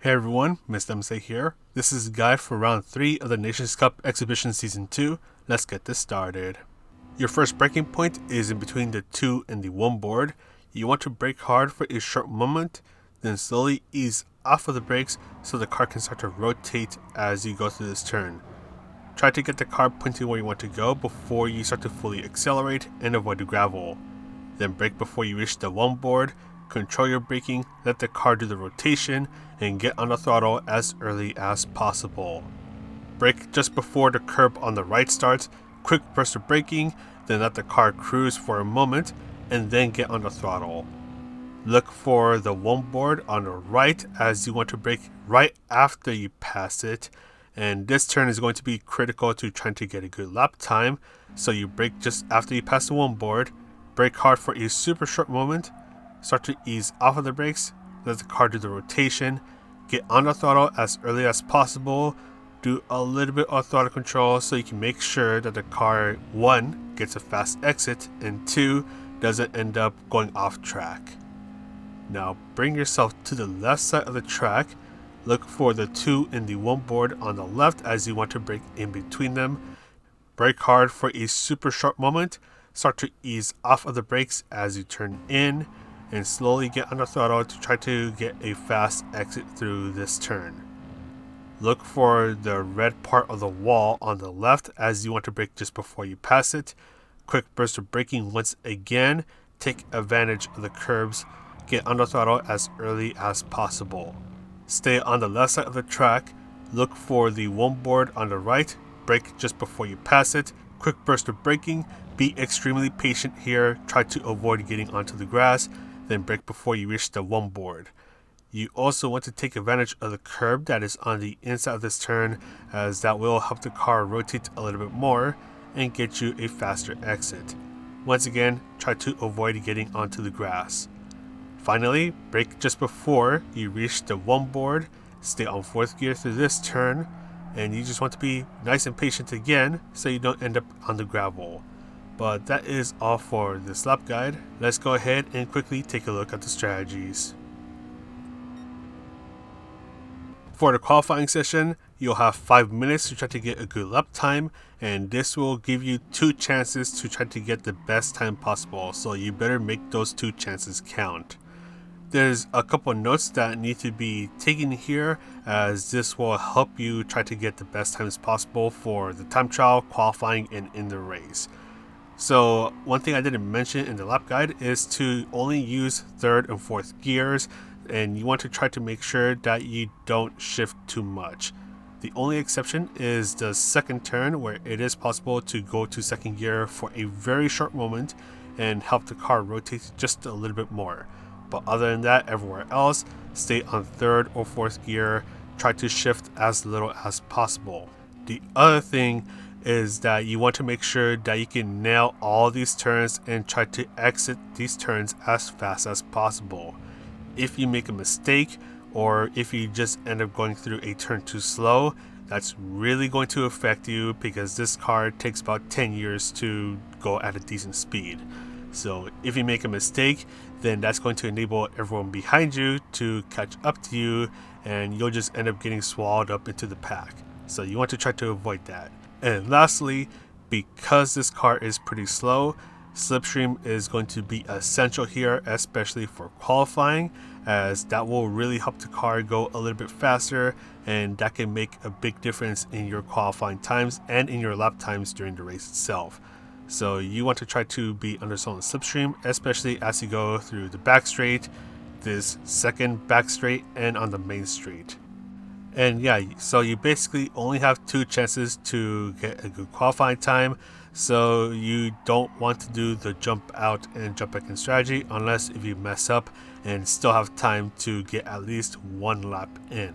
Hey everyone, Mr. MC here. This is a guide for round 3 of the Nations Cup Exhibition Season 2. Let's get this started. Your first braking point is in between the 2 and the 1 board. You want to brake hard for a short moment, then slowly ease off of the brakes so the car can start to rotate as you go through this turn. Try to get the car pointing where you want to go before you start to fully accelerate and avoid the gravel. Then brake before you reach the 1 board. Control your braking, let the car do the rotation, and get on the throttle as early as possible. Brake just before the curb on the right starts, quick burst of braking, then let the car cruise for a moment, and then get on the throttle. Look for the 1 board on the right as you want to brake right after you pass it, and this turn is going to be critical to trying to get a good lap time, so you brake just after you pass the 1 board, brake hard for a super short moment, start to ease off of the brakes, let the car do the rotation, get on the throttle as early as possible, do a little bit of throttle control so you can make sure that the car, 1, gets a fast exit, and 2, doesn't end up going off track. Now bring yourself to the left side of the track, look for the 2 and the 1 board on the left as you want to brake in between them, brake hard for a super short moment, start to ease off of the brakes as you turn in, and slowly get on the throttle to try to get a fast exit through this turn. Look for the red part of the wall on the left as you want to brake just before you pass it. Quick burst of braking once again, take advantage of the curbs, get on the throttle as early as possible. Stay on the left side of the track, look for the 1 board on the right, brake just before you pass it, quick burst of braking, be extremely patient here, try to avoid getting onto the grass, then brake before you reach the 1 board. You also want to take advantage of the curb that is on the inside of this turn, as that will help the car rotate a little bit more and get you a faster exit. Once again, try to avoid getting onto the grass. Finally, brake just before you reach the 1 board, stay on 4th gear through this turn, and you just want to be nice and patient again so you don't end up on the gravel. But that is all for this lap guide. Let's go ahead and quickly take a look at the strategies. For the qualifying session, you'll have 5 minutes to try to get a good lap time, and this will give you 2 chances to try to get the best time possible, so you better make those 2 chances count. There's a couple notes that need to be taken here, as this will help you try to get the best times possible for the time trial, qualifying, and in the race. So one thing I didn't mention in the lap guide is to only use 3rd and 4th gears, and you want to try to make sure that you don't shift too much. The only exception is the 2nd turn, where it is possible to go to 2nd gear for a very short moment and help the car rotate just a little bit more. But other than that, everywhere else, stay on 3rd or 4th gear, try to shift as little as possible. The other thing is that you want to make sure that you can nail all these turns and try to exit these turns as fast as possible. If you make a mistake, or if you just end up going through a turn too slow, that's really going to affect you, because this car takes about 10 years to go at a decent speed. So if you make a mistake, then that's going to enable everyone behind you to catch up to you, and you'll just end up getting swallowed up into the pack. So you want to try to avoid that. And lastly, because this car is pretty slow, slipstream is going to be essential here, especially for qualifying, as that will really help the car go a little bit faster, and that can make a big difference in your qualifying times and in your lap times during the race itself. So you want to try to be under some slipstream, especially as you go through the back straight, this 2nd back straight, and on the main straight. And yeah, so you basically only have 2 chances to get a good qualifying time, so you don't want to do the jump out and jump back in strategy unless if you mess up and still have time to get at least 1 lap in.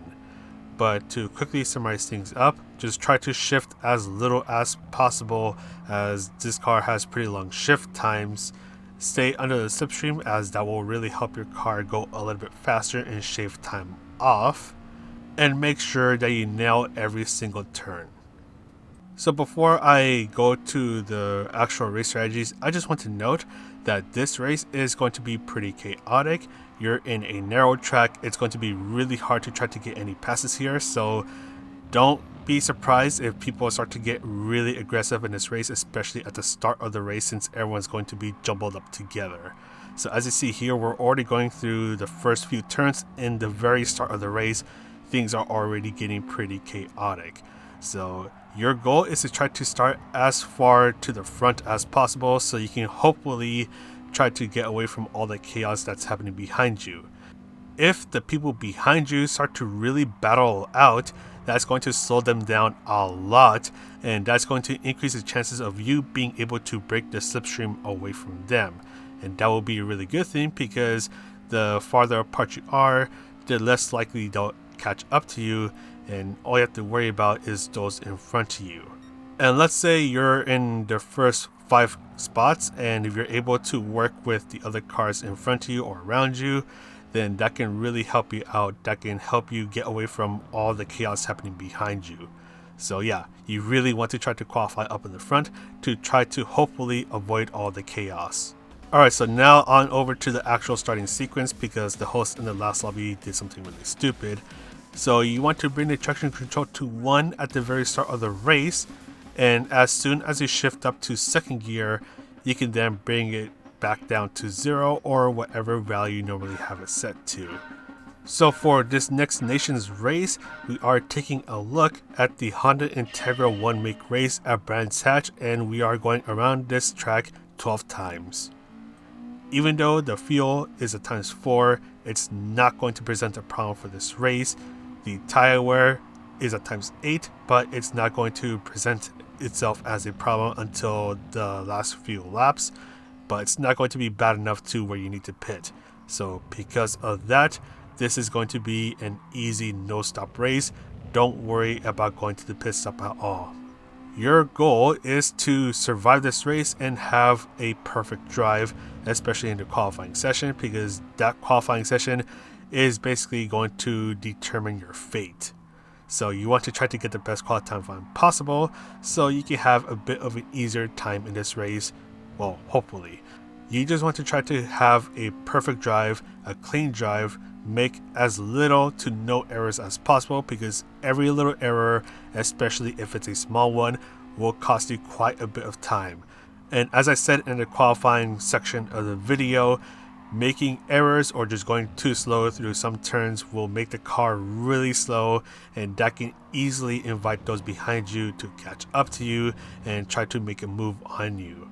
But to quickly summarize things up, just try to shift as little as possible, as this car has pretty long shift times. Stay under the slipstream, as that will really help your car go a little bit faster and shave time off. And make sure that you nail every single turn. So before I go to the actual race strategies, I just want to note that this race is going to be pretty chaotic. You're in a narrow track. It's going to be really hard to try to get any passes here, so don't be surprised if people start to get really aggressive in this race, especially at the start of the race, since everyone's going to be jumbled up together. So as you see here, we're already going through the first few turns. In the very start of the race, things are already getting pretty chaotic. So your goal is to try to start as far to the front as possible, so you can hopefully try to get away from all the chaos that's happening behind you. If the people behind you start to really battle out, that's going to slow them down a lot, and that's going to increase the chances of you being able to break the slipstream away from them. And that will be a really good thing, because the farther apart you are, the less likely they'll catch up to you, and all you have to worry about is those in front of you. And let's say you're in the first 5 spots, and if you're able to work with the other cars in front of you or around you, then that can really help you out. That can help you get away from all the chaos happening behind you. So yeah, you really want to try to qualify up in the front to try to hopefully avoid all the chaos. Alright, so now on over to the actual starting sequence, because the host in the last lobby did something really stupid. So you want to bring the traction control to 1 at the very start of the race, and as soon as you shift up to 2nd gear, you can then bring it back down to 0 or whatever value you normally have it set to. So for this next nation's race, we are taking a look at the Honda Integra 1-make race at Brands Hatch, and we are going around this track 12 times. Even though the fuel is a ×4, it's not going to present a problem for this race. The tire wear is a ×8, but it's not going to present itself as a problem until the last few laps. But it's not going to be bad enough to where you need to pit. So because of that, this is going to be an easy no-stop race. Don't worry about going to the pit stop at all. Your goal is to survive this race and have a perfect drive, especially in the qualifying session, because that qualifying session is basically going to determine your fate. So you want to try to get the best qualifying time possible, so you can have a bit of an easier time in this race. Well, hopefully. You just want to try to have a perfect drive, a clean drive, make as little to no errors as possible, because every little error, especially if it's a small one, will cost you quite a bit of time. And as I said in the qualifying section of the video, making errors or just going too slow through some turns will make the car really slow, and that can easily invite those behind you to catch up to you and try to make a move on you.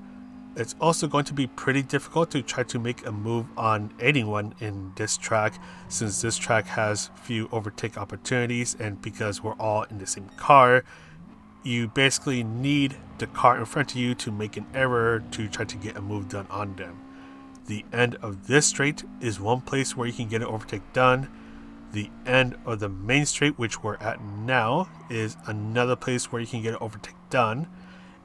It's also going to be pretty difficult to try to make a move on anyone in this track, since this track has few overtake opportunities, and because we're all in the same car, you basically need the car in front of you to make an error to try to get a move done on them. The end of this straight is one place where you can get an overtake done. The end of the main straight, which we're at now, is another place where you can get an overtake done.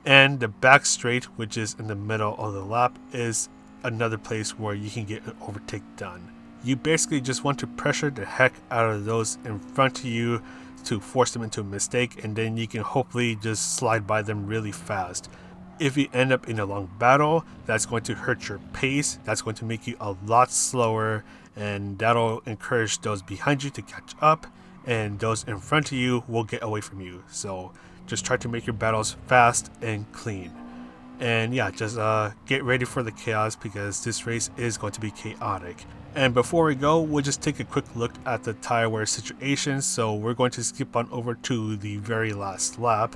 And the back straight, which is in the middle of the lap, is another place where you can get an overtake done. You basically just want to pressure the heck out of those in front of you to force them into a mistake, and then you can hopefully just slide by them really fast. If you end up in a long battle, that's going to hurt your pace, that's going to make you a lot slower, and that'll encourage those behind you to catch up, and those in front of you will get away from you. So just try to make your battles fast and clean. And yeah, just get ready for the chaos, because this race is going to be chaotic. And before we go, we'll just take a quick look at the tire wear situation. So we're going to skip on over to the very last lap,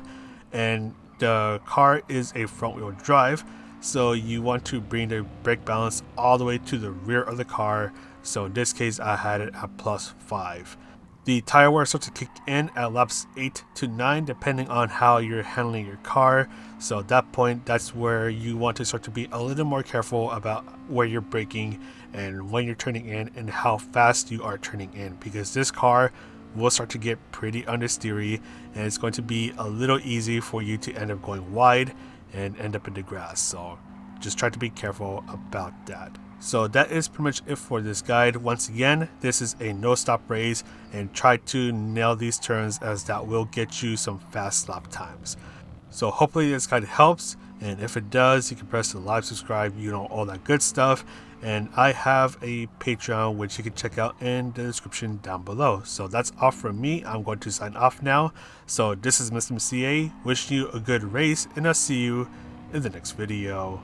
and the car is a front wheel drive, so you want to bring the brake balance all the way to the rear of the car. So in this case, I had it at +5. The tire wear starts to kick in at laps 8 to 9, depending on how you're handling your car. So at that point, that's where you want to start to be a little more careful about where you're braking and when you're turning in and how fast you are turning in, because this car will start to get pretty understeery, and it's going to be a little easy for you to end up going wide and end up in the grass. So just try to be careful about that. So that is pretty much it for this guide. Once again, this is a no-stop race, and try to nail these turns, as that will get you some fast lap times. So hopefully this guide helps. And if it does, you can press the live subscribe, you know, all that good stuff. And I have a Patreon, which you can check out in the description down below. So that's all from me. I'm going to sign off now. So this is Mr. MCA, wishing you a good race, and I'll see you in the next video.